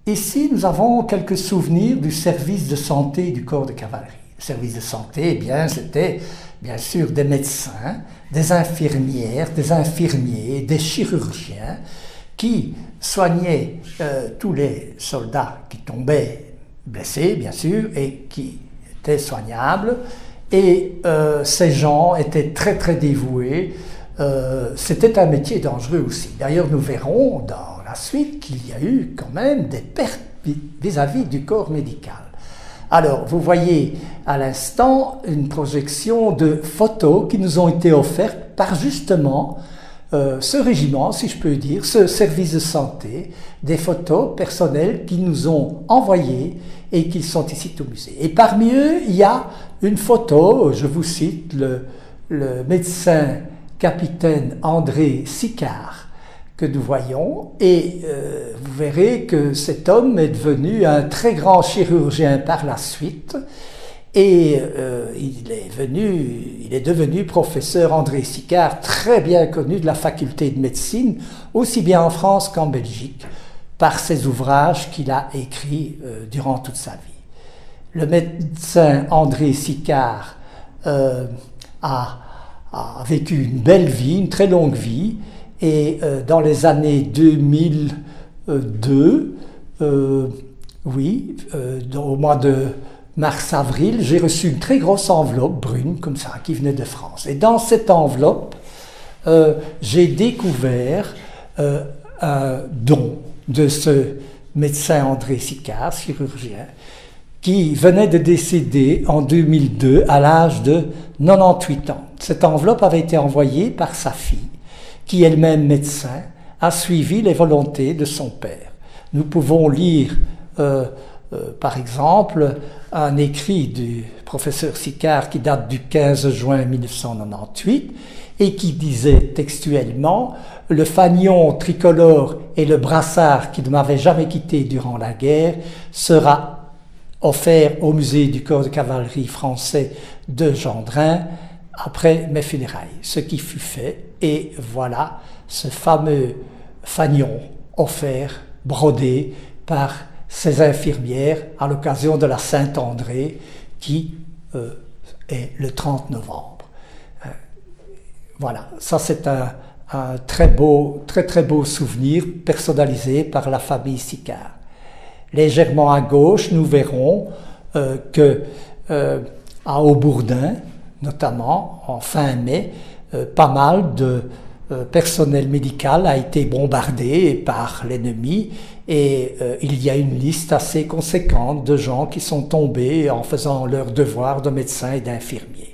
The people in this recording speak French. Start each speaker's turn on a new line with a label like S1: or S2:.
S1: Ici, nous avons quelques souvenirs du service de santé du corps de cavalerie. Le service de santé, eh bien, c'était bien sûr des médecins, des infirmières, des infirmiers, des chirurgiens qui soignaient tous les soldats qui tombaient blessés, bien sûr, et qui étaient soignables. Et ces gens étaient très très dévoués. C'était un métier dangereux aussi. D'ailleurs, nous verrons dans la suite qu'il y a eu quand même des pertes vis-à-vis du corps médical. Alors, vous voyez à l'instant une projection de photos qui nous ont été offertes par justement ce régiment, si je peux dire, ce service de santé, des photos personnelles qu'ils nous ont envoyées et qui sont ici au musée. Et parmi eux, il y a une photo, je vous cite, le médecin capitaine André Sicard que nous voyons, et vous verrez que cet homme est devenu un très grand chirurgien par la suite, et il est devenu professeur André Sicard, très bien connu de la faculté de médecine, aussi bien en France qu'en Belgique, par ses ouvrages qu'il a écrits durant toute sa vie. Le médecin André Sicard a vécu une belle vie, une très longue vie, et dans les années 2002, au mois de mars-avril, j'ai reçu une très grosse enveloppe brune, comme ça, qui venait de France. Et dans cette enveloppe, j'ai découvert un don de ce médecin André Sicard, chirurgien, qui venait de décéder en 2002 à l'âge de 98 ans. Cette enveloppe avait été envoyée par sa fille, qui elle-même médecin, a suivi les volontés de son père. Nous pouvons lire, par exemple, un écrit du professeur Sicard qui date du 15 juin 1998 et qui disait textuellement « Le fanion tricolore et le brassard qui ne m'avaient jamais quitté durant la guerre sera offert au musée du corps de cavalerie français de Gendrin après mes funérailles », ce qui fut fait, et voilà ce fameux fanion offert, brodé par ces infirmières à l'occasion de la Saint-André qui est le 30 novembre. Voilà, ça c'est un très très beau souvenir personnalisé par la famille Sicard. Légèrement à gauche, nous verrons à Aubourdin, notamment en fin mai, pas mal de personnel médical a été bombardé par l'ennemi, et il y a une liste assez conséquente de gens qui sont tombés en faisant leur devoir de médecins et d'infirmiers.